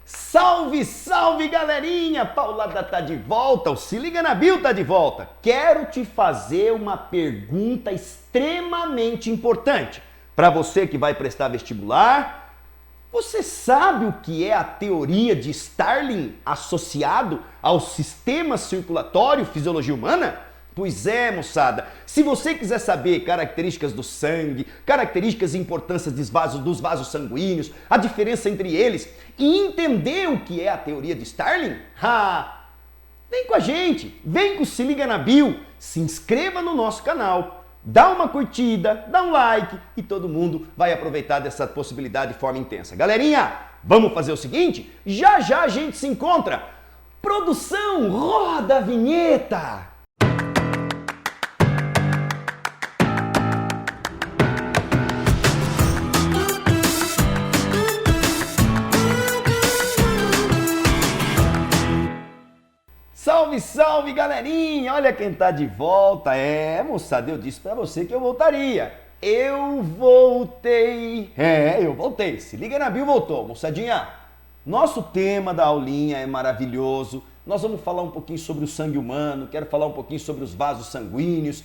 Salve, salve, galerinha! Paulada tá de volta, o Se Liga na Bio tá de volta. Quero te fazer uma pergunta extremamente importante. Para você que vai prestar vestibular, você sabe o que é a teoria de Starling associado ao sistema circulatório e fisiologia humana? Pois é, moçada, se você quiser saber características do sangue, características e importâncias dos vasos sanguíneos, a diferença entre eles e entender o que é a teoria de Starling, vem com a gente, vem com o Se Liga na Bio, se inscreva no nosso canal, dá uma curtida, dá um like e todo mundo vai aproveitar dessa possibilidade de forma intensa. Galerinha, vamos fazer o seguinte? Já já a gente se encontra. Produção, roda a vinheta! Salve, salve, galerinha! Olha quem tá de volta. Moçada, eu disse pra você que eu voltaria. Eu voltei. Eu voltei. Se Liga na Bio voltou. Moçadinha, nosso tema da aulinha é maravilhoso. Nós vamos falar um pouquinho sobre o sangue humano, quero falar um pouquinho sobre os vasos sanguíneos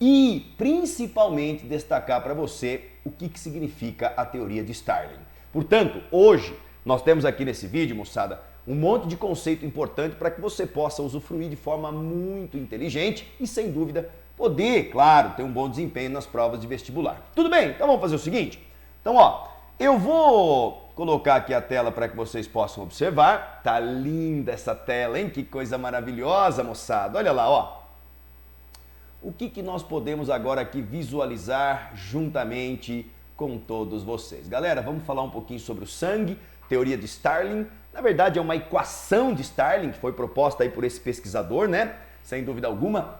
e, principalmente, destacar para você o que significa a teoria de Starling. Portanto, hoje, nós temos aqui nesse vídeo, moçada, um monte de conceito importante para que você possa usufruir de forma muito inteligente e, sem dúvida, poder, claro, ter um bom desempenho nas provas de vestibular. Tudo bem? Então vamos fazer o seguinte? Então, eu vou colocar aqui a tela para que vocês possam observar. Tá linda essa tela, hein? Que coisa maravilhosa, moçada. Olha lá, O que nós podemos agora aqui visualizar juntamente com todos vocês? Galera, vamos falar um pouquinho sobre o sangue, teoria de Starling. Na verdade, é uma equação de Starling que foi proposta aí por esse pesquisador, né? Sem dúvida alguma.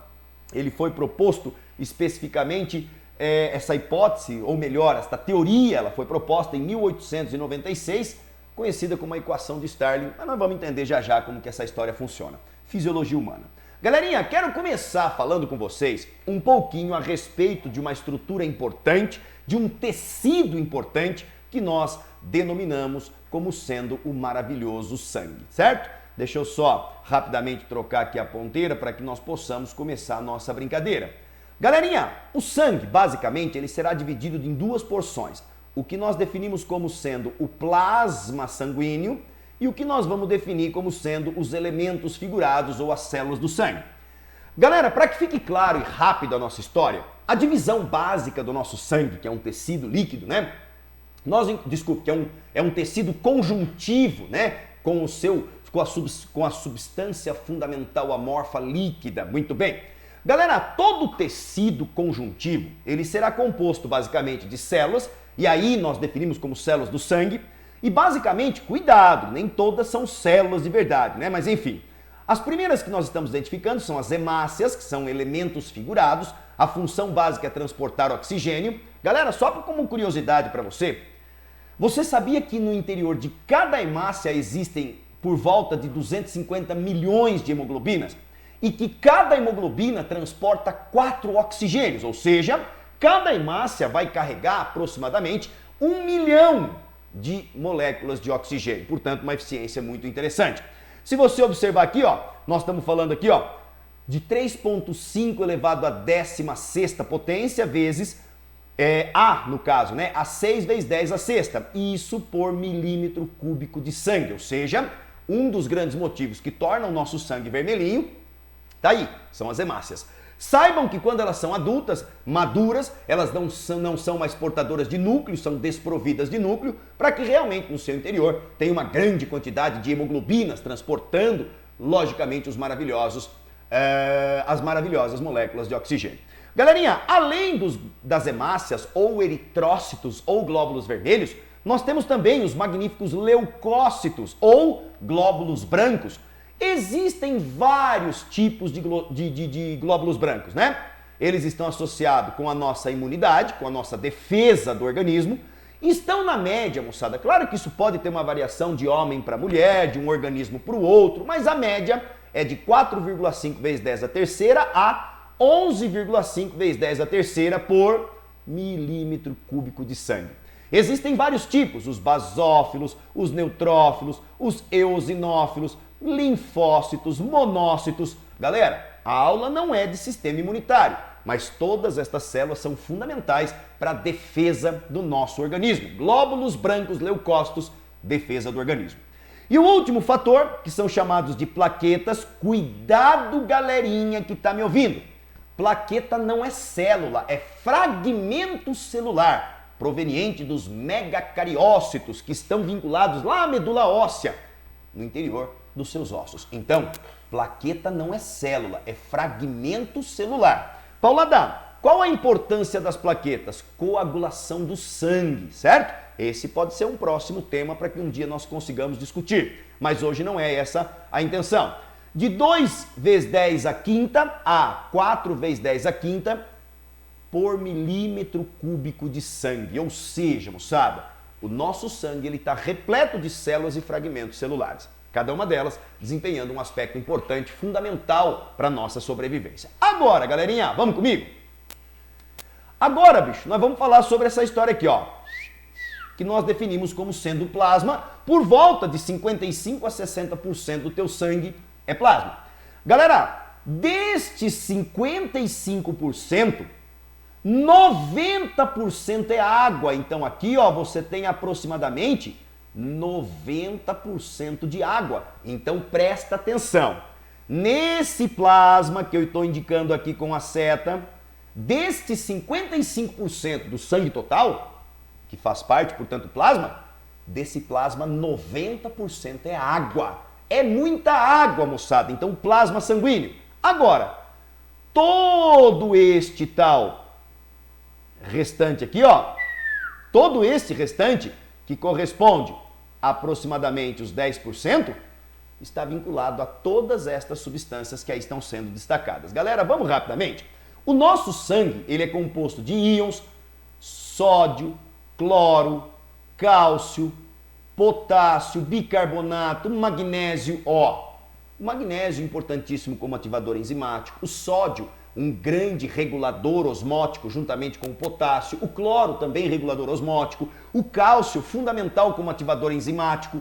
Ele foi proposto especificamente essa hipótese, ou melhor, esta teoria, ela foi proposta em 1896, conhecida como a equação de Starling, mas nós vamos entender já já como que essa história funciona. Fisiologia humana. Galerinha, quero começar falando com vocês um pouquinho a respeito de uma estrutura importante, de um tecido importante que nós denominamos como sendo o maravilhoso sangue, certo? Deixa eu só rapidamente trocar aqui a ponteira para que nós possamos começar a nossa brincadeira. Galerinha, o sangue, basicamente, ele será dividido em duas porções. O que nós definimos como sendo o plasma sanguíneo e o que nós vamos definir como sendo os elementos figurados ou as células do sangue. Galera, para que fique claro e rápido a nossa história, a divisão básica do nosso sangue, que é um tecido líquido, né? Que é um tecido conjuntivo, né? Com a substância fundamental amorfa líquida. Muito bem. Galera, todo tecido conjuntivo, ele será composto basicamente de células, e aí nós definimos como células do sangue, e basicamente, cuidado, nem todas são células de verdade, né? Mas enfim, as primeiras que nós estamos identificando são as hemácias, que são elementos figurados, a função básica é transportar oxigênio. Galera, só como curiosidade para você sabia que no interior de cada hemácia existem por volta de 250 milhões de hemoglobinas? E que cada hemoglobina transporta 4 oxigênios, ou seja, cada hemácia vai carregar aproximadamente 1 milhão de moléculas de oxigênio. Portanto, uma eficiência muito interessante. Se você observar aqui, nós estamos falando aqui, de 3,5 elevado à 16ª potência vezes A, no caso, né? A 6 vezes 10 a sexta. Isso por milímetro cúbico de sangue. Ou seja, um dos grandes motivos que tornam o nosso sangue vermelhinho, tá aí, são as hemácias. Saibam que quando elas são adultas, maduras, elas não são mais portadoras de núcleo, são desprovidas de núcleo, para que realmente no seu interior tenha uma grande quantidade de hemoglobinas transportando, logicamente, as maravilhosas moléculas de oxigênio. Galerinha, além das hemácias, ou eritrócitos, ou glóbulos vermelhos, nós temos também os magníficos leucócitos, ou glóbulos brancos. Existem vários tipos de glóbulos brancos, né? Eles estão associados com a nossa imunidade, com a nossa defesa do organismo. Estão na média, moçada. Claro que isso pode ter uma variação de homem para mulher, de um organismo para o outro, mas a média é de 4,5 vezes 10 a terceira a 11,5 vezes 10 a terceira por milímetro cúbico de sangue. Existem vários tipos, os basófilos, os neutrófilos, os eosinófilos, linfócitos, monócitos. Galera, a aula não é de sistema imunitário, mas todas estas células são fundamentais para a defesa do nosso organismo. Glóbulos brancos, leucócitos, defesa do organismo. E o último fator, que são chamados de plaquetas, cuidado galerinha que está me ouvindo. Plaqueta não é célula, é fragmento celular, proveniente dos megacariócitos, que estão vinculados lá à medula óssea, no interior dos seus ossos. Então, plaqueta não é célula, é fragmento celular. Paulada, qual a importância das plaquetas? Coagulação do sangue, certo? Esse pode ser um próximo tema para que um dia nós consigamos discutir, mas hoje não é essa a intenção. De 2 vezes 10 à quinta a 4 vezes 10 à quinta por milímetro cúbico de sangue. Ou seja, moçada, o nosso sangue está repleto de células e fragmentos celulares. Cada uma delas desempenhando um aspecto importante, fundamental para a nossa sobrevivência. Agora, galerinha, vamos comigo? Agora, bicho, nós vamos falar sobre essa história aqui, ó, que nós definimos como sendo plasma. Por volta de 55 a 60% do teu sangue é plasma. Galera, destes 55%, 90% é água. Então aqui, ó, você tem aproximadamente 90% de água. Então presta atenção. Nesse plasma que eu estou indicando aqui com a seta, destes 55% do sangue total, que faz parte, portanto, plasma, desse plasma 90% é água. É muita água, moçada. Então, plasma sanguíneo. Agora, todo este tal restante aqui, ó, todo esse restante, que corresponde a aproximadamente os 10%, está vinculado a todas estas substâncias que aí estão sendo destacadas. Galera, vamos rapidamente. O nosso sangue, ele é composto de íons, sódio, cloro, cálcio, potássio, bicarbonato, magnésio, ó. O magnésio importantíssimo como ativador enzimático, o sódio, um grande regulador osmótico juntamente com o potássio, o cloro também regulador osmótico, o cálcio fundamental como ativador enzimático,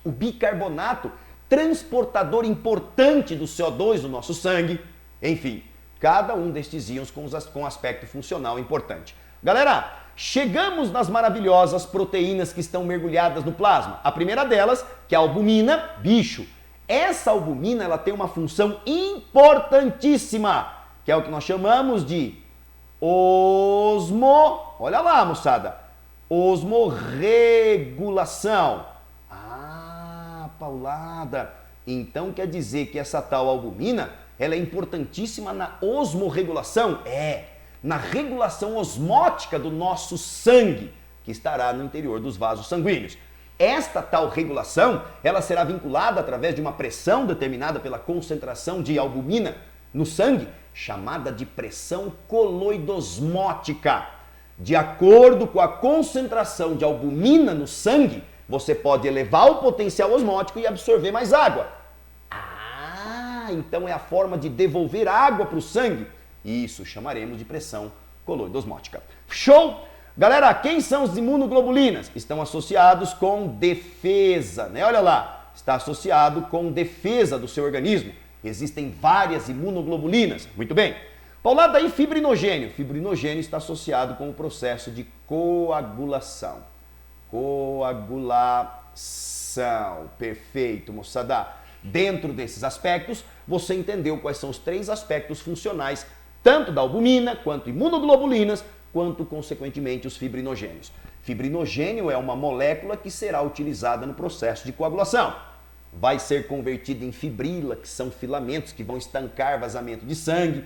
o bicarbonato transportador importante do CO2 do nosso sangue, enfim, cada um destes íons com aspecto funcional importante. Galera, chegamos nas maravilhosas proteínas que estão mergulhadas no plasma. A primeira delas, que é a albumina, bicho. Essa albumina, ela tem uma função importantíssima, que é o que nós chamamos de olha lá, moçada, osmorregulação. Ah, Paulada, então quer dizer que essa tal albumina, ela é importantíssima na osmorregulação? Na regulação osmótica do nosso sangue, que estará no interior dos vasos sanguíneos. Esta tal regulação, ela será vinculada através de uma pressão determinada pela concentração de albumina no sangue, chamada de pressão coloidosmótica. De acordo com a concentração de albumina no sangue, você pode elevar o potencial osmótico e absorver mais água. Ah, então é a forma de devolver água para o sangue. Isso chamaremos de pressão coloidosmótica. Show? Galera, quem são os imunoglobulinas? Estão associados com defesa, né? Olha lá, está associado com defesa do seu organismo. Existem várias imunoglobulinas. Muito bem. Paulada, daí fibrinogênio. Fibrinogênio está associado com o processo de coagulação. Coagulação. Perfeito, moçada. Dentro desses aspectos, você entendeu quais são os 3 aspectos funcionais, tanto da albumina, quanto imunoglobulinas, quanto, consequentemente, os fibrinogênios. Fibrinogênio é uma molécula que será utilizada no processo de coagulação. Vai ser convertida em fibrila, que são filamentos que vão estancar vazamento de sangue.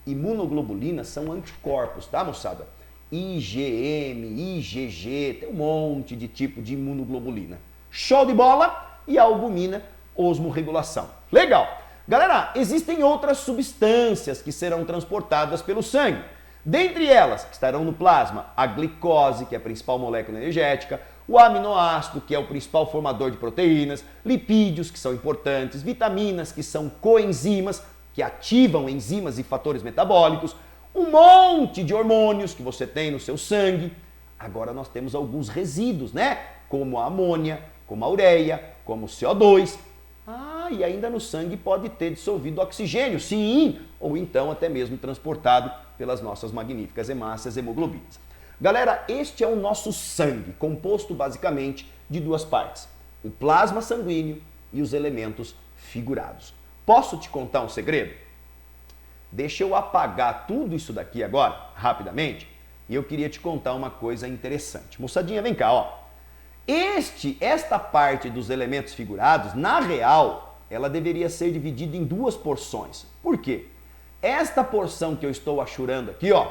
Imunoglobulinas são anticorpos, tá, moçada? IgM, IgG, tem um monte de tipo de imunoglobulina. Show de bola! E a albumina, osmorregulação. Legal! Galera, existem outras substâncias que serão transportadas pelo sangue. Dentre elas, estarão no plasma a glicose, que é a principal molécula energética, o aminoácido, que é o principal formador de proteínas, lipídios, que são importantes, vitaminas, que são coenzimas, que ativam enzimas e fatores metabólicos, um monte de hormônios que você tem no seu sangue, Agora nós temos alguns resíduos, né? Como a amônia, como a ureia, como o CO2. E ainda no sangue pode ter dissolvido oxigênio, sim, ou então até mesmo transportado pelas nossas magníficas hemácias hemoglobinas. Galera, este é o nosso sangue, composto basicamente de duas partes, o plasma sanguíneo e os elementos figurados. Posso te contar um segredo? Deixa eu apagar tudo isso daqui agora, rapidamente, e eu queria te contar uma coisa interessante. Moçadinha, vem cá, ó. Esta parte dos elementos figurados, na real, ela deveria ser dividida em duas porções. Por quê? Esta porção que eu estou achurando aqui, ó,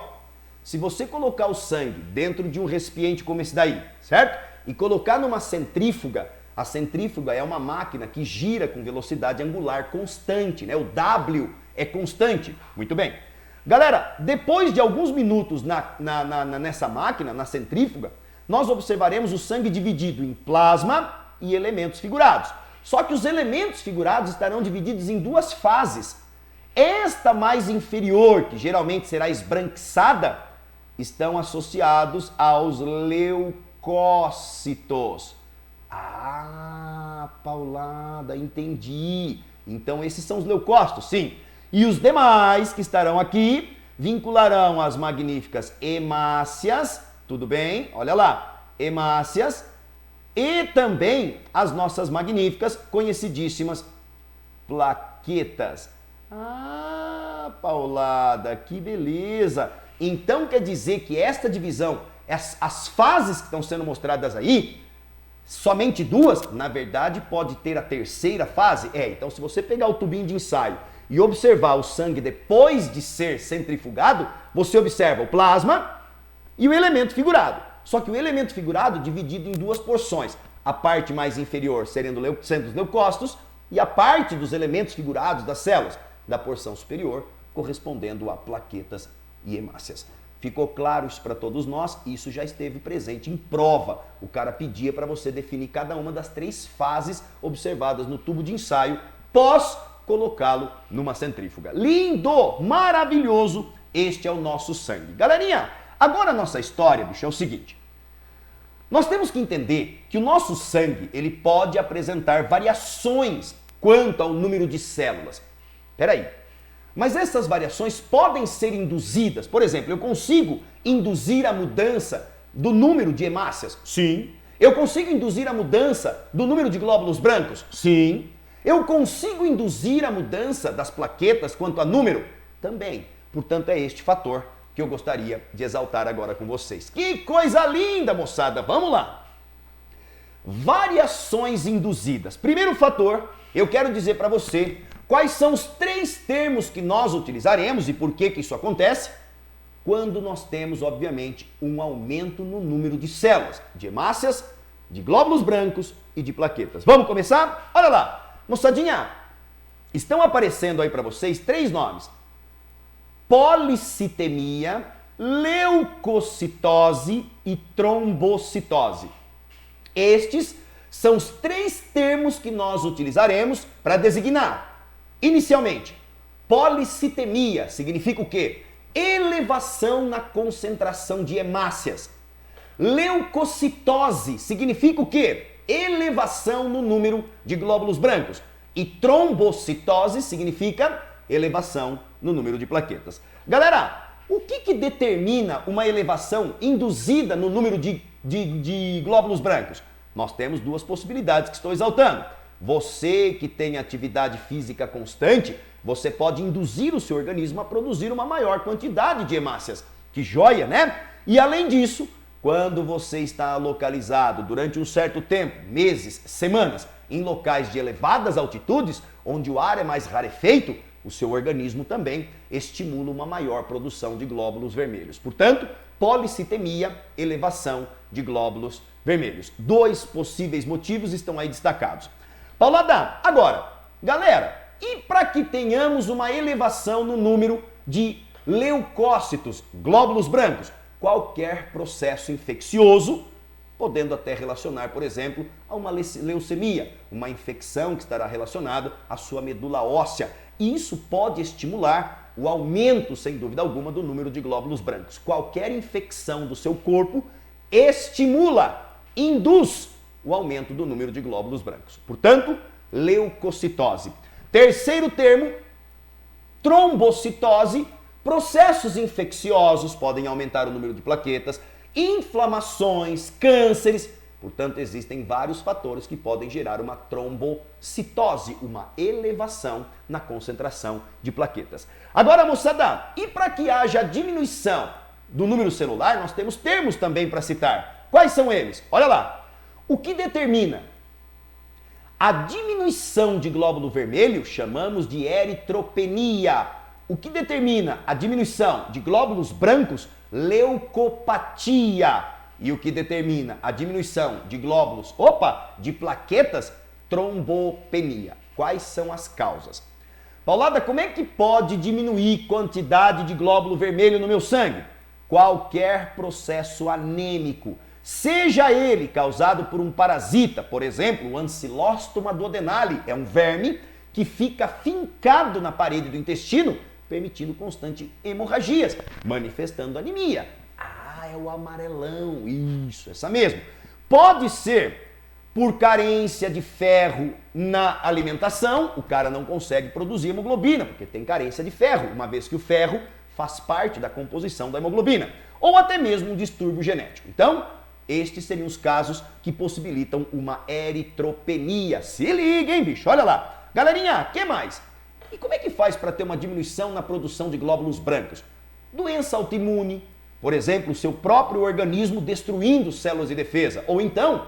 se você colocar o sangue dentro de um recipiente como esse daí, certo? E colocar numa centrífuga, a centrífuga é uma máquina que gira com velocidade angular constante, né? O W é constante. Muito bem. Galera, depois de alguns minutos nessa máquina, na centrífuga, nós observaremos o sangue dividido em plasma e elementos figurados. Só que os elementos figurados estarão divididos em duas fases. Esta mais inferior, que geralmente será esbranquiçada, estão associados aos leucócitos. Paulada, entendi. Então esses são os leucócitos, sim. E os demais que estarão aqui vincularão as magníficas hemácias, tudo bem? Olha lá, hemácias e também as nossas magníficas, conhecidíssimas plaquetas. Paulada, que beleza! Então quer dizer que esta divisão, as fases que estão sendo mostradas aí, somente duas, na verdade pode ter a terceira fase? Então se você pegar o tubinho de ensaio e observar o sangue depois de ser centrifugado, você observa o plasma e o elemento figurado. Só que o elemento figurado dividido em duas porções. A parte mais inferior sendo os leucócitos e a parte dos elementos figurados das células da porção superior correspondendo a plaquetas e hemácias. Ficou claro isso para todos nós? Isso já esteve presente em prova. O cara pedia para você definir cada uma das três fases observadas no tubo de ensaio pós colocá-lo numa centrífuga. Lindo, maravilhoso, este é o nosso sangue. Galerinha, agora a nossa história, bicho, é o seguinte. Nós temos que entender que o nosso sangue, ele pode apresentar variações quanto ao número de células. Peraí, mas essas variações podem ser induzidas. Por exemplo, eu consigo induzir a mudança do número de hemácias? Sim. Eu consigo induzir a mudança do número de glóbulos brancos? Sim. Eu consigo induzir a mudança das plaquetas quanto a número? Também. Portanto, é este fator que eu gostaria de exaltar agora com vocês. Que coisa linda, moçada! Vamos lá! Variações induzidas. Primeiro fator, eu quero dizer para você quais são os três termos que nós utilizaremos e por que isso acontece quando nós temos, obviamente, um aumento no número de células, de hemácias, de glóbulos brancos e de plaquetas. Vamos começar? Olha lá! Moçadinha, estão aparecendo aí para vocês três nomes. Policitemia, leucocitose e trombocitose. Estes são os três termos que nós utilizaremos para designar. Inicialmente, policitemia significa o quê? Elevação na concentração de hemácias. Leucocitose significa o quê? Elevação no número de glóbulos brancos. E trombocitose significa elevação no número de plaquetas. Galera, o que determina uma elevação induzida no número de glóbulos brancos? Nós temos duas possibilidades que estou exaltando. Você que tem atividade física constante, você pode induzir o seu organismo a produzir uma maior quantidade de hemácias. Que joia, né? E além disso, quando você está localizado durante um certo tempo, meses, semanas, em locais de elevadas altitudes, onde o ar é mais rarefeito, o seu organismo também estimula uma maior produção de glóbulos vermelhos. Portanto, policitemia, elevação de glóbulos vermelhos. Dois possíveis motivos estão aí destacados. Paulada, agora, galera, e para que tenhamos uma elevação no número de leucócitos, glóbulos brancos? Qualquer processo infeccioso, podendo até relacionar, por exemplo, a uma leucemia, uma infecção que estará relacionada à sua medula óssea. E isso pode estimular o aumento, sem dúvida alguma, do número de glóbulos brancos. Qualquer infecção do seu corpo estimula, induz o aumento do número de glóbulos brancos. Portanto, leucocitose. Terceiro termo, trombocitose. Processos infecciosos podem aumentar o número de plaquetas, inflamações, cânceres. Portanto, existem vários fatores que podem gerar uma trombocitose, uma elevação na concentração de plaquetas. Agora, moçada, e para que haja diminuição do número celular, nós temos termos também para citar. Quais são eles? Olha lá. O que determina a diminuição de glóbulo vermelho chamamos de eritropenia. O que determina a diminuição de glóbulos brancos, leucopatia. E o que determina a diminuição de glóbulos, de plaquetas, trombopenia. Quais são as causas? Paulada, como é que pode diminuir quantidade de glóbulo vermelho no meu sangue? Qualquer processo anêmico, seja ele causado por um parasita, por exemplo, o Ancylostoma duodenale, é um verme que fica fincado na parede do intestino, permitindo constante hemorragias, manifestando anemia. É o amarelão, isso, essa mesmo. Pode ser por carência de ferro na alimentação, o cara não consegue produzir hemoglobina, porque tem carência de ferro, uma vez que o ferro faz parte da composição da hemoglobina. Ou até mesmo um distúrbio genético. Então, estes seriam os casos que possibilitam uma eritropenia. Se liga, hein, bicho? Olha lá. Galerinha, o que mais? E como é que faz para ter uma diminuição na produção de glóbulos brancos? Doença autoimune, por exemplo, o seu próprio organismo destruindo células de defesa. Ou então,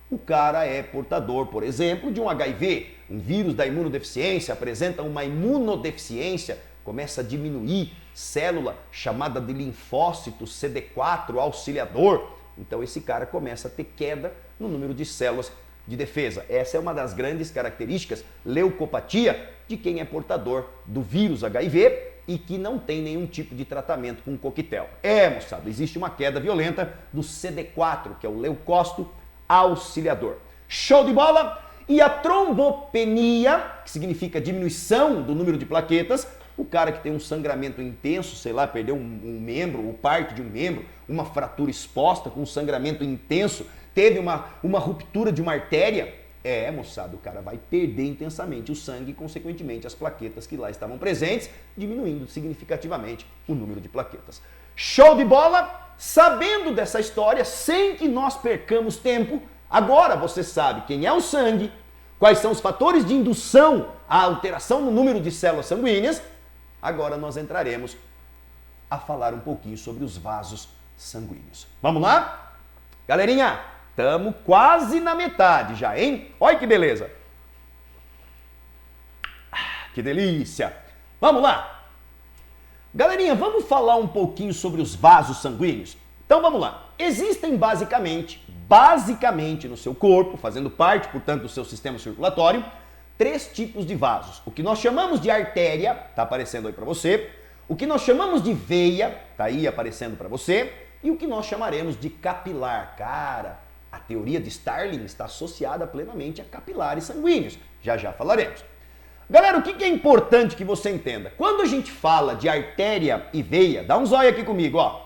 o cara é portador, por exemplo, de um HIV, um vírus da imunodeficiência, apresenta uma imunodeficiência, começa a diminuir célula chamada de linfócito CD4 auxiliador. Então esse cara começa a ter queda no número de células de defesa. Essa é uma das grandes características, leucopatia, de quem é portador do vírus HIV e que não tem nenhum tipo de tratamento com coquetel. Moçada, existe uma queda violenta do CD4, que é o leucócito auxiliador. Show de bola? E a trombopenia, que significa diminuição do número de plaquetas, o cara que tem um sangramento intenso, sei lá, perdeu um membro ou parte de um membro, uma fratura exposta com um sangramento intenso, teve uma ruptura de uma artéria, moçada, o cara vai perder intensamente o sangue e, consequentemente, as plaquetas que lá estavam presentes, diminuindo significativamente o número de plaquetas. Show de bola? Sabendo dessa história, sem que nós percamos tempo, agora você sabe quem é o sangue, quais são os fatores de indução à alteração no número de células sanguíneas. Agora nós entraremos a falar um pouquinho sobre os vasos sanguíneos. Vamos lá? Galerinha, estamos quase na metade já, hein? Olha que beleza! Que delícia! Vamos lá! Galerinha, vamos falar um pouquinho sobre os vasos sanguíneos? Então vamos lá. Existem basicamente no seu corpo, fazendo parte, portanto, do seu sistema circulatório, 3 tipos de vasos. O que nós chamamos de artéria, tá aparecendo aí para você. O que nós chamamos de veia, tá aí aparecendo para você. E o que nós chamaremos de capilar. Cara, a teoria de Starling está associada plenamente a capilares sanguíneos. Já já falaremos. Galera, o que é importante que você entenda? Quando a gente fala de artéria e veia, dá um zóio aqui comigo, ó.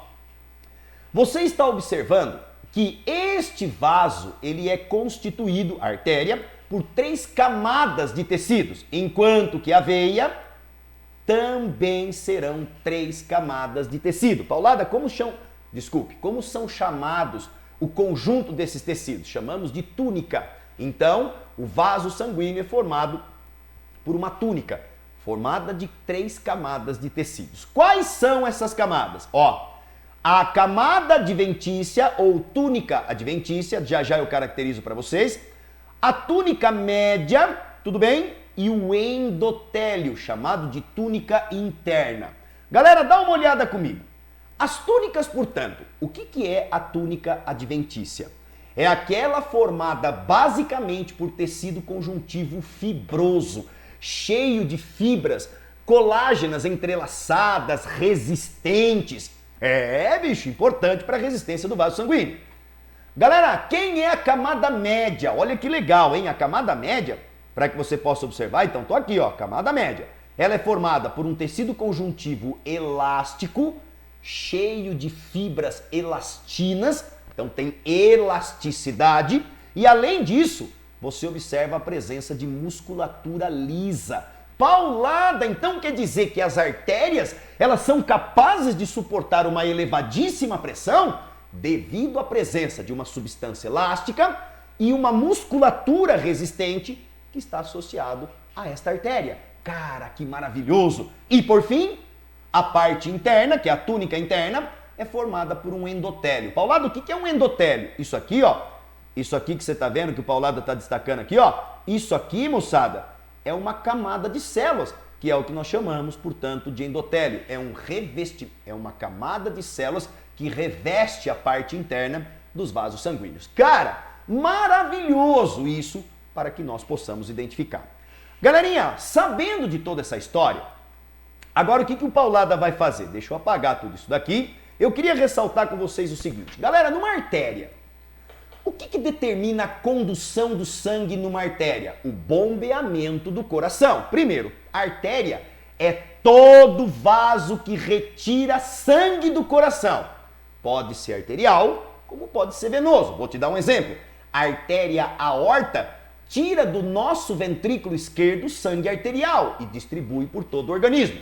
Você está observando que este vaso, ele é constituído, a artéria, por 3 camadas de tecidos, enquanto que a veia também serão 3 camadas de tecido. Paulada, como são chamados o conjunto desses tecidos? Chamamos de túnica. Então, o vaso sanguíneo é formado por uma túnica, formada de 3 camadas de tecidos. Quais são essas camadas? A camada adventícia ou túnica adventícia, já eu caracterizo para vocês. A túnica média, tudo bem? E o endotélio, chamado de túnica interna. Galera, dá uma olhada comigo. As túnicas, portanto, o que é a túnica adventícia? É aquela formada basicamente por tecido conjuntivo fibroso, cheio de fibras colágenas entrelaçadas, resistentes. Bicho, importante para a resistência do vaso sanguíneo. Galera, quem é a camada média? Olha que legal, hein? A camada média, para que você possa observar, então tô aqui, ó, camada média. Ela é formada por um tecido conjuntivo elástico, cheio de fibras elastinas, Então tem elasticidade e além disso, você observa a presença de musculatura lisa. Paulada, então quer dizer que as artérias, elas são capazes de suportar uma elevadíssima pressão devido à presença de uma substância elástica e uma musculatura resistente que está associado a esta artéria. Cara, que maravilhoso! E por fim, a parte interna, que é a túnica interna, é formada por um endotélio. Paulado, o que é um endotélio? Isso aqui, ó. Isso aqui que você está vendo, que o Paulada está destacando aqui, ó. Isso aqui, moçada, é uma camada de células, que é o que nós chamamos, portanto, de endotélio. É uma camada de células que reveste a parte interna dos vasos sanguíneos. Cara, maravilhoso isso para que nós possamos identificar. Galerinha, sabendo de toda essa história, agora o que o Paulada vai fazer? Deixa eu apagar tudo isso daqui. Eu queria ressaltar com vocês o seguinte. Galera, numa artéria, o que determina a condução do sangue numa artéria? O bombeamento do coração. Primeiro, a artéria é todo vaso que retira sangue do coração. Pode ser arterial, como pode ser venoso. Vou te dar um exemplo. A artéria aorta tira do nosso ventrículo esquerdo sangue arterial e distribui por todo o organismo.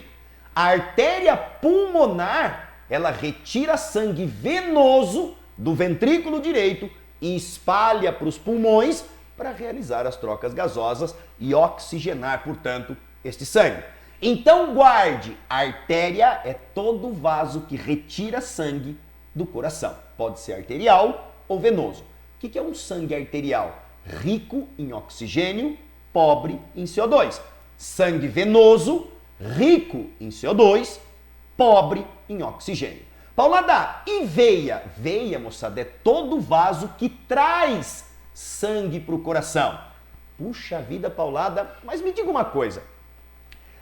A artéria pulmonar, ela retira sangue venoso do ventrículo direito e espalha para os pulmões para realizar as trocas gasosas e oxigenar, portanto, este sangue. Então guarde, a artéria é todo vaso que retira sangue do coração. Pode ser arterial ou venoso. O que é um sangue arterial? Rico em oxigênio, pobre em CO2. Sangue venoso, rico em CO2, pobre em oxigênio. Paulada, e veia? Veia, moçada, é todo vaso que traz sangue para o coração. Puxa vida, Paulada, mas me diga uma coisa.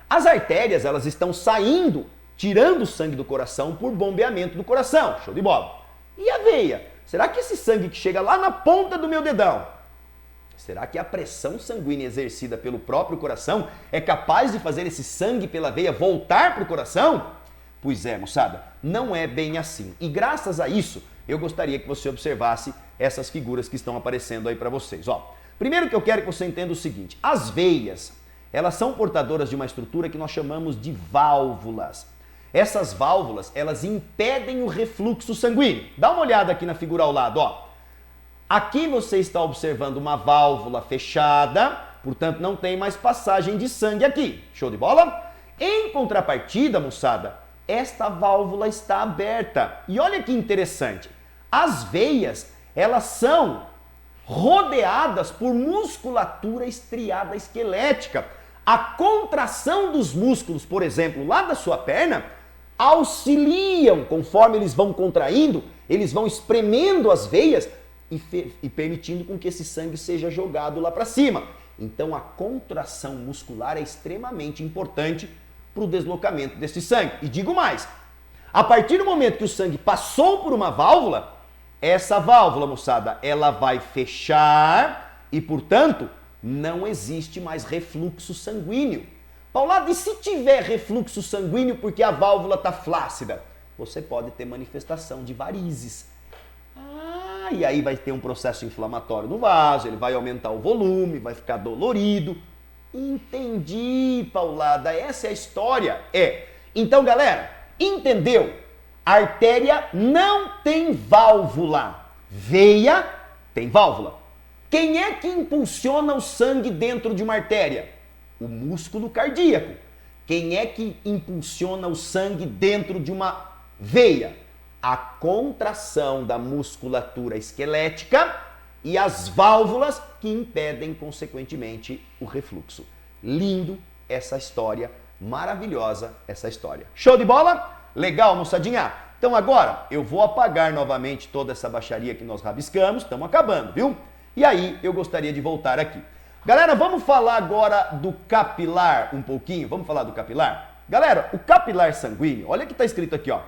As artérias, elas estão saindo, tirando o sangue do coração por bombeamento do coração. Show de bola. E a veia? Será que esse sangue que chega lá na ponta do meu dedão, será que a pressão sanguínea exercida pelo próprio coração é capaz de fazer esse sangue pela veia voltar para o coração? Pois é, moçada, não é bem assim. E graças a isso, eu gostaria que você observasse essas figuras que estão aparecendo aí para vocês. Ó, primeiro que eu quero que você entenda o seguinte, as veias, elas são portadoras de uma estrutura que nós chamamos de válvulas. Essas válvulas, elas impedem o refluxo sanguíneo. Dá uma olhada aqui na figura ao lado, ó. Aqui você está observando uma válvula fechada, portanto não tem mais passagem de sangue aqui. Show de bola? Em contrapartida, moçada, esta válvula está aberta. E olha que interessante, as veias, elas são rodeadas por musculatura estriada esquelética. A contração dos músculos, por exemplo, lá da sua perna, auxiliam, conforme eles vão contraindo, eles vão espremendo as veias e permitindo com que esse sangue seja jogado lá para cima. Então a contração muscular é extremamente importante para o deslocamento desse sangue. E digo mais, a partir do momento que o sangue passou por uma válvula, essa válvula, moçada, ela vai fechar e, portanto, não existe mais refluxo sanguíneo. Paulado, e se tiver refluxo sanguíneo porque a válvula está flácida? Você pode ter manifestação de varizes. E aí vai ter um processo inflamatório no vaso, ele vai aumentar o volume, vai ficar dolorido. Entendi, Paulada, essa é a história. Então, galera, entendeu? A artéria não tem válvula. Veia tem válvula. Quem é que impulsiona o sangue dentro de uma artéria? O músculo cardíaco. Quem é que impulsiona o sangue dentro de uma veia? A contração da musculatura esquelética e as válvulas que impedem, consequentemente, o refluxo. Lindo essa história, maravilhosa essa história. Show de bola? Legal, moçadinha? Então agora eu vou apagar novamente toda essa baixaria que nós rabiscamos, estamos acabando, viu? E aí eu gostaria de voltar aqui. Galera, vamos falar agora do capilar um pouquinho? Vamos falar do capilar? Galera, o capilar sanguíneo, olha o que está escrito aqui, ó.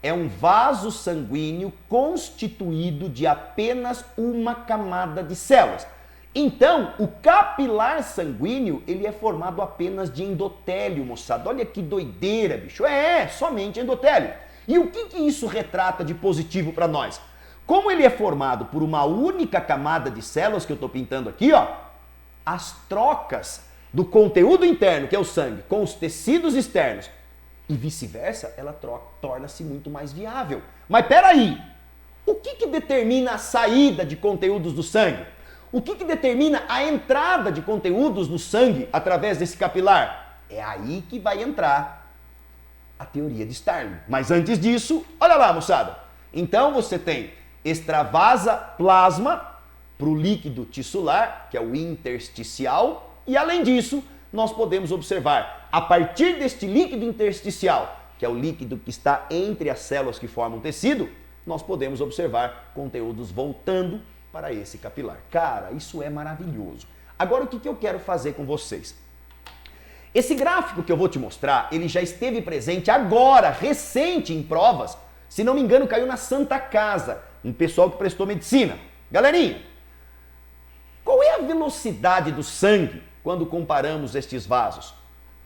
É um vaso sanguíneo constituído de apenas uma camada de células. Então, o capilar sanguíneo, ele é formado apenas de endotélio, moçada. Olha que doideira, bicho. Somente endotélio. E o que isso retrata de positivo para nós? como ele é formado por uma única camada de células que eu estou pintando aqui, ó, as trocas do conteúdo interno, que é o sangue, com os tecidos externos e vice-versa, ela torna-se muito mais viável. Mas peraí, o que determina a saída de conteúdos do sangue? O que determina a entrada de conteúdos no sangue através desse capilar? É aí que vai entrar a teoria de Starling. Mas antes disso, olha lá, moçada. Então você tem extravasa plasma para o líquido tissular, que é o intersticial, e além disso, nós podemos observar, a partir deste líquido intersticial, que é o líquido que está entre as células que formam o tecido, nós podemos observar conteúdos voltando para esse capilar. Cara, isso é maravilhoso. Agora, o que eu quero fazer com vocês? Esse gráfico que eu vou te mostrar, ele já esteve presente agora, recente, em provas. Se não me engano, caiu na Santa Casa, um pessoal que prestou medicina. Galerinha, qual é a velocidade do sangue quando comparamos estes vasos?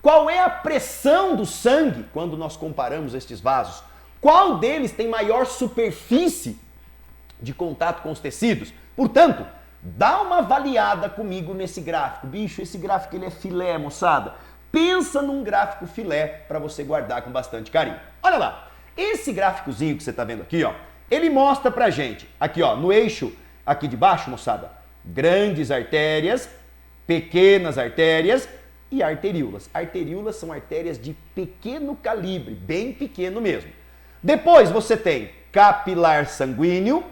Qual é a pressão do sangue quando nós comparamos estes vasos? Qual deles tem maior superfície de contato com os tecidos? Portanto, dá uma avaliada comigo nesse gráfico. Bicho, esse gráfico ele é filé, moçada. Pensa num gráfico filé para você guardar com bastante carinho. Olha lá, esse gráficozinho que você está vendo aqui, ó, ele mostra pra gente, aqui ó, no eixo aqui de baixo, moçada, grandes artérias, pequenas artérias e arteríolas. Arteríolas são artérias de pequeno calibre, bem pequeno mesmo. Depois você tem capilar sanguíneo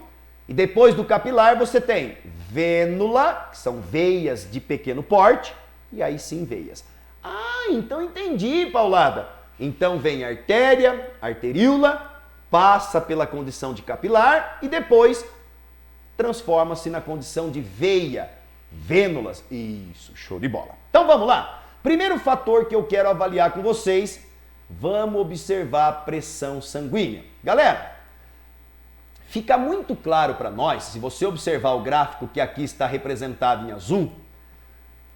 e depois do capilar você tem vênula, que são veias de pequeno porte, e aí sim veias. Ah, então entendi, Paulada. Então vem artéria, arteríola, passa pela condição de capilar e depois transforma-se na condição de veia, vênulas. Isso, show de bola. Então vamos lá. Primeiro fator que eu quero avaliar com vocês, vamos observar a pressão sanguínea. Galera, fica muito claro para nós, se você observar o gráfico que aqui está representado em azul,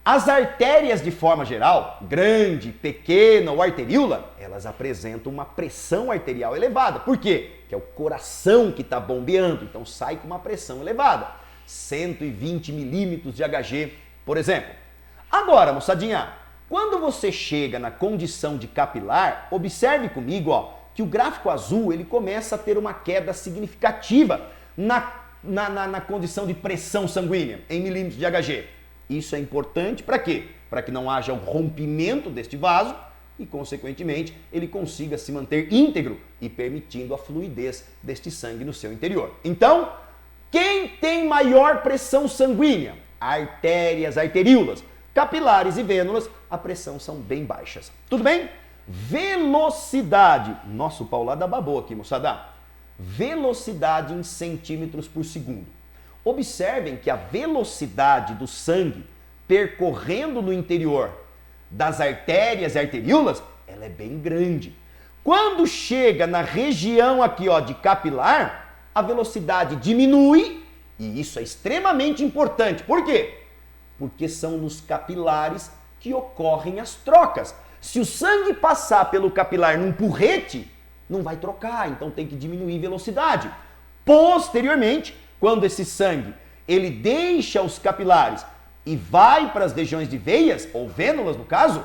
as artérias de forma geral, grande, pequena ou arteríola, elas apresentam uma pressão arterial elevada. Por quê? Que é o coração que está bombeando, então sai com uma pressão elevada. 120 milímetros de Hg, por exemplo. Agora, moçadinha, quando você chega na condição de capilar, observe comigo, ó, que o gráfico azul ele começa a ter uma queda significativa na condição de pressão sanguínea, em milímetros de Hg. Isso é importante para quê? Para que não haja um rompimento deste vaso e, consequentemente, ele consiga se manter íntegro e permitindo a fluidez deste sangue no seu interior. Então, quem tem maior pressão sanguínea? Artérias, arteríolas. Capilares e vênulas, a pressão são bem baixas. Tudo bem? Velocidade. Nossa, o Paulada babou aqui, moçada. Velocidade em centímetros por segundo. Observem que a velocidade do sangue percorrendo no interior das artérias e arteríolas, ela é bem grande. Quando chega na região aqui, ó, de capilar, a velocidade diminui, e isso é extremamente importante. Por quê? Porque são nos capilares que ocorrem as trocas. Se o sangue passar pelo capilar num porrete, não vai trocar, então tem que diminuir a velocidade. Posteriormente, quando esse sangue ele deixa os capilares e vai para as regiões de veias, ou vênulas no caso,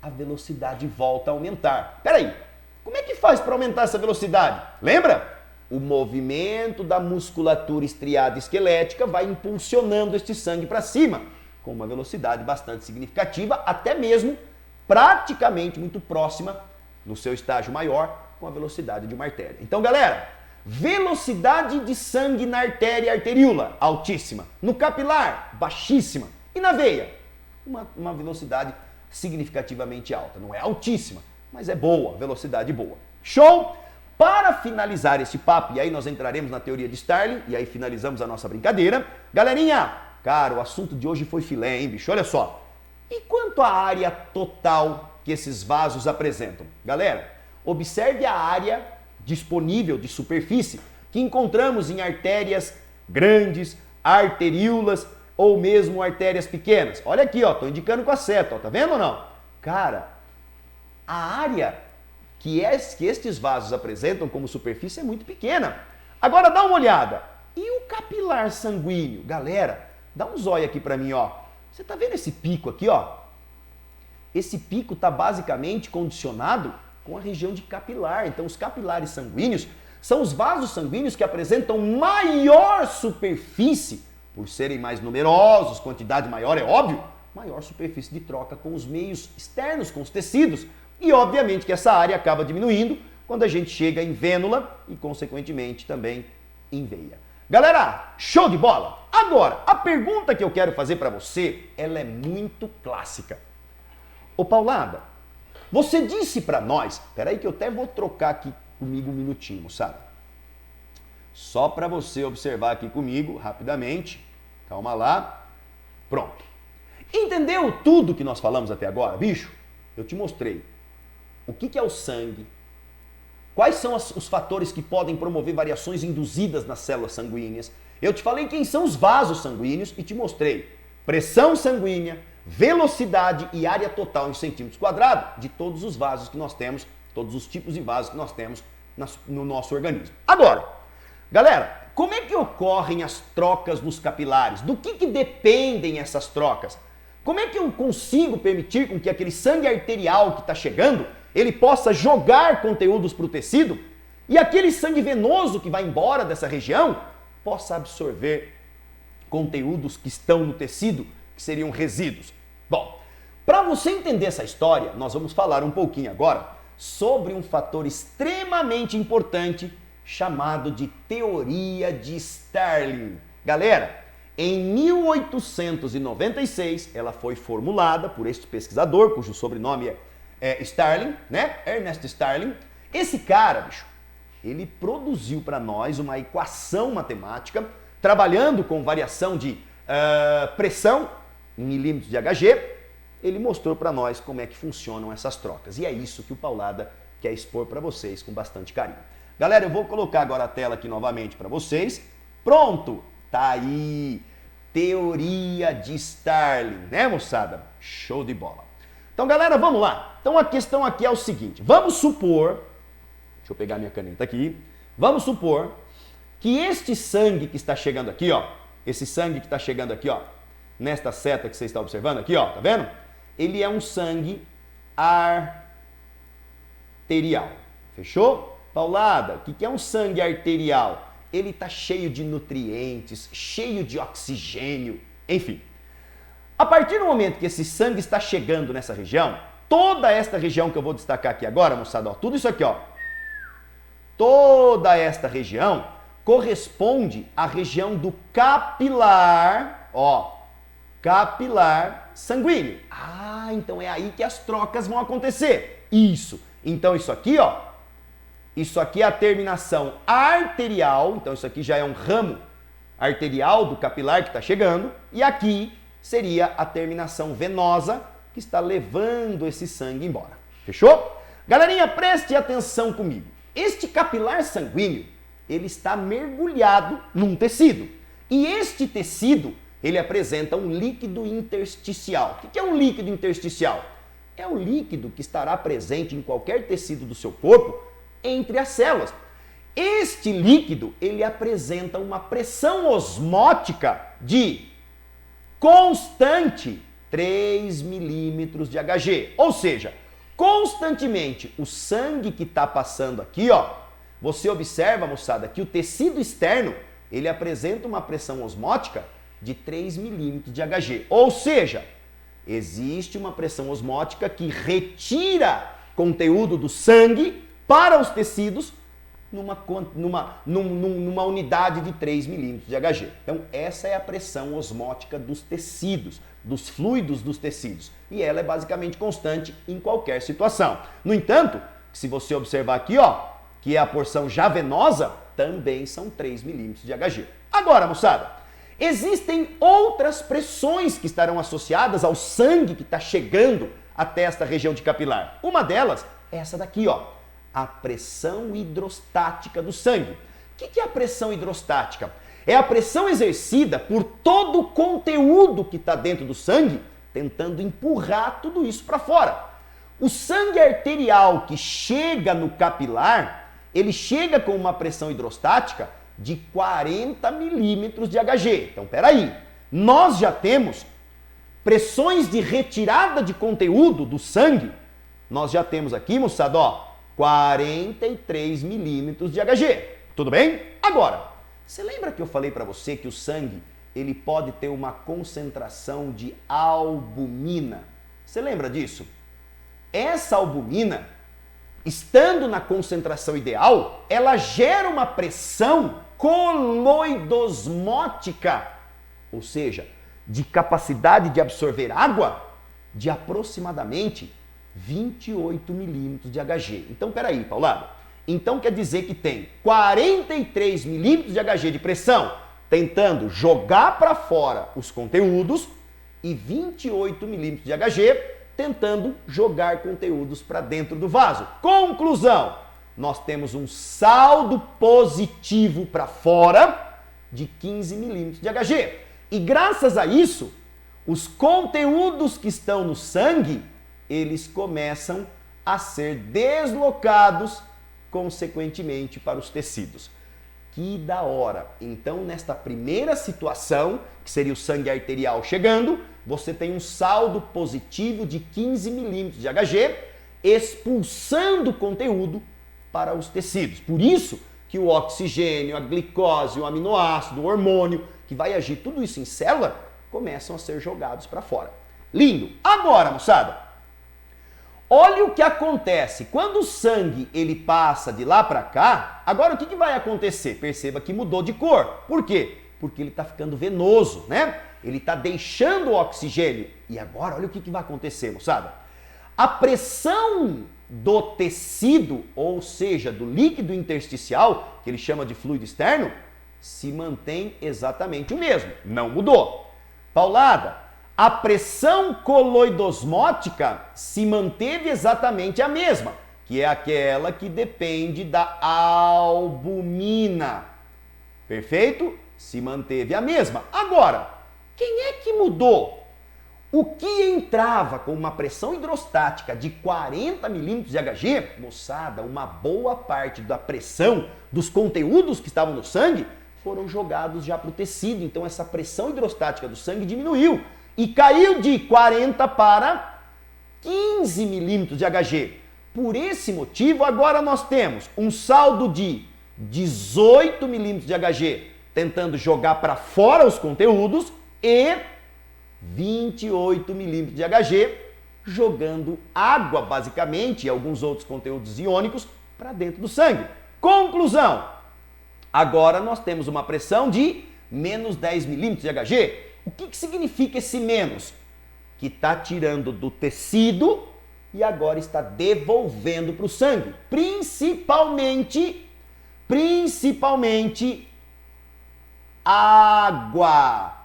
a velocidade volta a aumentar. Peraí, como é que faz para aumentar essa velocidade? Lembra? O movimento da musculatura estriada esquelética vai impulsionando este sangue para cima, com uma velocidade bastante significativa, até mesmo praticamente muito próxima, no seu estágio maior, com a velocidade de uma artéria. Então, galera, velocidade de sangue na artéria e arteríola, altíssima. No capilar, baixíssima. E na veia, uma velocidade significativamente alta. Não é altíssima, mas é boa, velocidade boa. Show? Para finalizar esse papo, e aí nós entraremos na teoria de Starling, e aí finalizamos a nossa brincadeira. Galerinha, cara, o assunto de hoje foi filé, hein, bicho? Olha só. E quanto à área total que esses vasos apresentam? Galera, observe a área disponível de superfície que encontramos em artérias grandes, arteríolas ou mesmo artérias pequenas. Olha aqui, ó, tô indicando com a seta, ó, tá vendo ou não? Cara, a área que estes vasos apresentam como superfície é muito pequena. Agora dá uma olhada. E o capilar sanguíneo? Galera, dá um zóio aqui para mim, ó. Você tá vendo esse pico aqui, ó? Esse pico está basicamente condicionado com a região de capilar. Então, os capilares sanguíneos são os vasos sanguíneos que apresentam maior superfície, por serem mais numerosos, quantidade maior, é óbvio, maior superfície de troca com os meios externos, com os tecidos. E, obviamente, que essa área acaba diminuindo quando a gente chega em vênula e, consequentemente, também em veia. Galera, show de bola! Agora, a pergunta que eu quero fazer para você, ela é muito clássica. Ô Paulada, você disse para nós, peraí que eu até vou trocar aqui comigo um minutinho, sabe? Só para você observar aqui comigo, rapidamente, calma lá, pronto. Entendeu tudo que nós falamos até agora, bicho? Eu te mostrei o que é o sangue, quais são os fatores que podem promover variações induzidas nas células sanguíneas, eu te falei quem são os vasos sanguíneos e te mostrei pressão sanguínea, velocidade e área total em centímetros quadrados de todos os vasos que nós temos, todos os tipos de vasos que nós temos no nosso organismo. Agora, galera, como é que ocorrem as trocas nos capilares? Do que dependem essas trocas? Como é que eu consigo permitir com que aquele sangue arterial que está chegando, ele possa jogar conteúdos para o tecido e aquele sangue venoso que vai embora dessa região possa absorver conteúdos que estão no tecido, que seriam resíduos? Bom, para você entender essa história, nós vamos falar um pouquinho agora sobre um fator extremamente importante chamado de teoria de Starling. Galera, em 1896, ela foi formulada por este pesquisador, cujo sobrenome é Starling, né? Ernest Starling. Esse cara, bicho, ele produziu para nós uma equação matemática trabalhando com variação de pressão em milímetros de Hg, ele mostrou para nós como é que funcionam essas trocas. E é isso que o Paulada quer expor para vocês com bastante carinho. Galera, eu vou colocar agora a tela aqui novamente para vocês. Pronto! Tá aí! Teoria de Starling, né, moçada? Show de bola! Então, galera, vamos lá. Então, a questão aqui é o seguinte. Vamos supor... Deixa eu pegar minha caneta aqui. Vamos supor que este sangue que está chegando aqui, ó, esse sangue que está chegando aqui, ó, nesta seta que você está observando aqui, ó, tá vendo? Ele é um sangue arterial. Fechou? Paulada, o que é um sangue arterial? Ele está cheio de nutrientes, cheio de oxigênio, enfim. A partir do momento que esse sangue está chegando nessa região, toda esta região que eu vou destacar aqui agora, moçada, ó, tudo isso aqui, ó, toda esta região corresponde à região do capilar, ó, capilar sanguíneo. Ah, então é aí que as trocas vão acontecer. Isso. Então isso aqui, ó, isso aqui é a terminação arterial, então isso aqui já é um ramo arterial do capilar que está chegando, e aqui seria a terminação venosa que está levando esse sangue embora. Fechou? Galerinha, preste atenção comigo. Este capilar sanguíneo, ele está mergulhado num tecido. E este tecido, ele apresenta um líquido intersticial. O que é um líquido intersticial? É o líquido que estará presente em qualquer tecido do seu corpo entre as células. Este líquido, ele apresenta uma pressão osmótica de constante 3 milímetros de Hg. Ou seja, constantemente o sangue que está passando aqui, ó, você observa, moçada, que o tecido externo, ele apresenta uma pressão osmótica de 3 milímetros de Hg. Ou seja, existe uma pressão osmótica que retira conteúdo do sangue para os tecidos numa unidade de 3 milímetros de Hg. Então, essa é a pressão osmótica dos tecidos, dos fluidos dos tecidos. E ela é basicamente constante em qualquer situação. No entanto, se você observar aqui, ó, que é a porção já venosa, também são 3 milímetros de Hg. Agora, moçada, existem outras pressões que estarão associadas ao sangue que está chegando até esta região de capilar. Uma delas é essa daqui, ó, a pressão hidrostática do sangue. O que é a pressão hidrostática? É a pressão exercida por todo o conteúdo que está dentro do sangue, tentando empurrar tudo isso para fora. O sangue arterial que chega no capilar, ele chega com uma pressão hidrostática de 40 milímetros de Hg. Então, peraí, nós já temos pressões de retirada de conteúdo do sangue, nós já temos aqui, moçada, ó, 43 milímetros de Hg. Tudo bem? Agora, você lembra que eu falei para você que o sangue ele pode ter uma concentração de albumina? Você lembra disso? Essa albumina, estando na concentração ideal, ela gera uma pressão coloidosmótica, ou seja, de capacidade de absorver água de aproximadamente 28 milímetros de Hg. Então, peraí, Paulado. Então quer dizer que tem 43 milímetros de Hg de pressão tentando jogar para fora os conteúdos e 28 milímetros de Hg tentando jogar conteúdos para dentro do vaso. Conclusão, nós temos um saldo positivo para fora de 15 milímetros de Hg. E graças a isso, os conteúdos que estão no sangue, eles começam a ser deslocados consequentemente para os tecidos. Que da hora! Então, nesta primeira situação, que seria o sangue arterial chegando, você tem um saldo positivo de 15 milímetros de Hg, expulsando o conteúdo para os tecidos. Por isso que o oxigênio, a glicose, o aminoácido, o hormônio, que vai agir tudo isso em célula, começam a ser jogados para fora. Lindo! Agora, moçada, olha o que acontece. Quando o sangue ele passa de lá para cá, agora o que vai acontecer? Perceba que mudou de cor. Por quê? Porque ele está ficando venoso, né? Ele está deixando o oxigênio. E agora, olha o que vai acontecer, moçada. A pressão do tecido, ou seja, do líquido intersticial, que ele chama de fluido externo, se mantém exatamente o mesmo. Não mudou. Paulada, a pressão coloidosmótica se manteve exatamente a mesma, que é aquela que depende da albumina. Perfeito? Se manteve a mesma. Agora, quem é que mudou? O que entrava com uma pressão hidrostática de 40 milímetros de Hg, moçada, uma boa parte da pressão dos conteúdos que estavam no sangue foram jogados já para o tecido. Então essa pressão hidrostática do sangue diminuiu e caiu de 40 para 15 milímetros de Hg. Por esse motivo, agora nós temos um saldo de 18 milímetros de Hg tentando jogar para fora os conteúdos e 28 milímetros de Hg jogando água, basicamente, e alguns outros conteúdos iônicos para dentro do sangue. Conclusão, agora nós temos uma pressão de menos 10 milímetros de Hg. O que significa esse menos? Que está tirando do tecido e agora está devolvendo para o sangue. Principalmente água.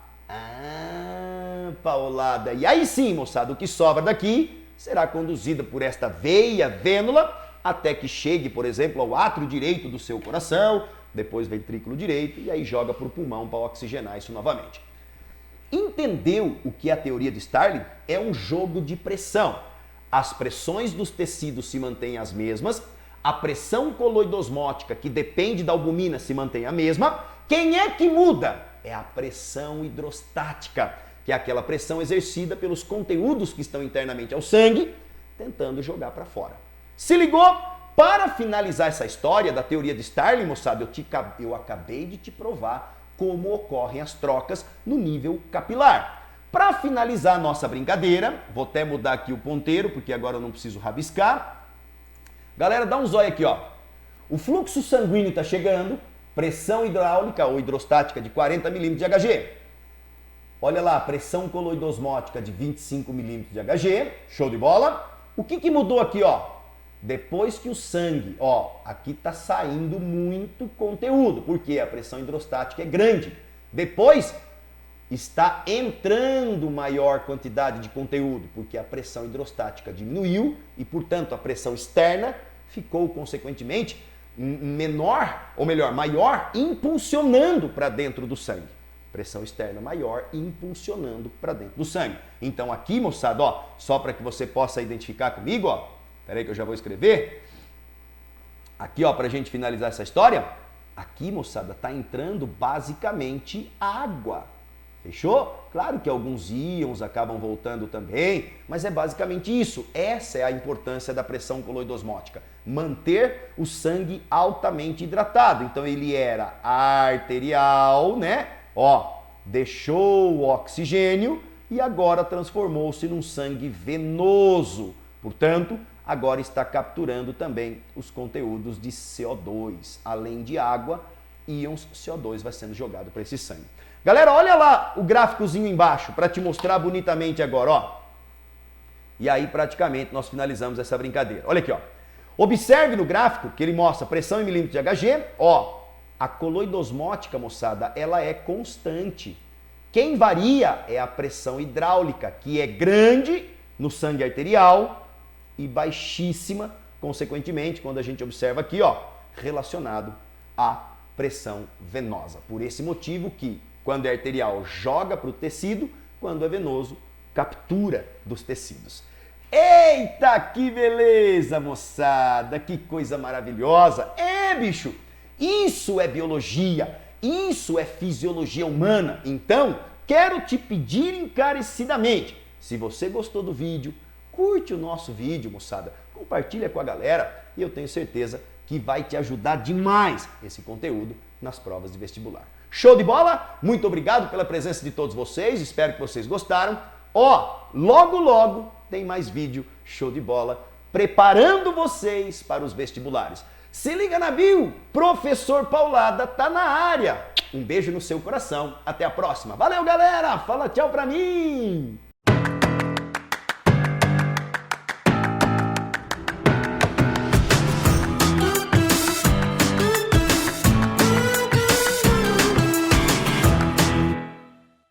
Paulada. E aí sim, moçada, o que sobra daqui será conduzido por esta veia vênula até que chegue, por exemplo, ao átrio direito do seu coração, depois ventrículo direito e aí joga para o pulmão para oxigenar isso novamente. Entendeu o que é a teoria de Starling? É um jogo de pressão. As pressões dos tecidos se mantêm as mesmas, a pressão coloidosmótica, que depende da albumina, se mantém a mesma. Quem é que muda? É a pressão hidrostática, que é aquela pressão exercida pelos conteúdos que estão internamente ao sangue, tentando jogar para fora. Se ligou? Para finalizar essa história da teoria de Starling, moçada, eu acabei de te provar como ocorrem as trocas no nível capilar. Para finalizar a nossa brincadeira, vou até mudar aqui o ponteiro, porque agora eu não preciso rabiscar. Galera, dá um zóio aqui, ó. O fluxo sanguíneo está chegando, pressão hidráulica ou hidrostática de 40 milímetros de Hg. Olha lá, pressão coloidosmótica de 25 milímetros de Hg, show de bola. O que mudou aqui, ó? Depois que o sangue, ó, aqui está saindo muito conteúdo, porque a pressão hidrostática é grande. Depois está entrando maior quantidade de conteúdo, porque a pressão hidrostática diminuiu e, portanto, a pressão externa ficou, consequentemente, menor, ou melhor, maior, impulsionando para dentro do sangue. Pressão externa maior impulsionando para dentro do sangue. Então aqui, moçada, ó, só para que você possa identificar comigo, ó, peraí que eu já vou escrever. Aqui, ó, para a gente finalizar essa história, Aqui, moçada, está entrando basicamente água. Fechou? Claro que alguns íons acabam voltando também, mas é basicamente isso. Essa é a importância da pressão coloidosmótica. Manter o sangue altamente hidratado. Então ele era arterial, né? Ó, deixou o oxigênio e agora transformou-se num sangue venoso. Portanto, agora está capturando também os conteúdos de CO2. Além de água, íons CO2 vai sendo jogado para esse sangue. Galera, olha lá o gráficozinho embaixo para te mostrar bonitamente agora, ó. E aí praticamente nós finalizamos essa brincadeira. Olha aqui, ó. Observe no gráfico que ele mostra pressão em milímetros de Hg, ó. A coloidosmótica, moçada, ela é constante. Quem varia é a pressão hidráulica, que é grande no sangue arterial e baixíssima, consequentemente, quando a gente observa aqui, ó, relacionado à pressão venosa. Por esse motivo que quando é arterial, joga para o tecido, quando é venoso, captura dos tecidos. Eita, que beleza, moçada! Que coisa maravilhosa! Bicho, isso é biologia, isso é fisiologia humana. Então, quero te pedir encarecidamente, se você gostou do vídeo, curte o nosso vídeo, moçada, compartilha com a galera e eu tenho certeza que vai te ajudar demais esse conteúdo nas provas de vestibular. Show de bola? Muito obrigado pela presença de todos vocês, espero que vocês gostaram. Ó, logo logo tem mais vídeo show de bola preparando vocês para os vestibulares. Se liga na bio, Professor Paulada tá na área. Um beijo no seu coração, até a próxima. Valeu, galera, fala tchau pra mim!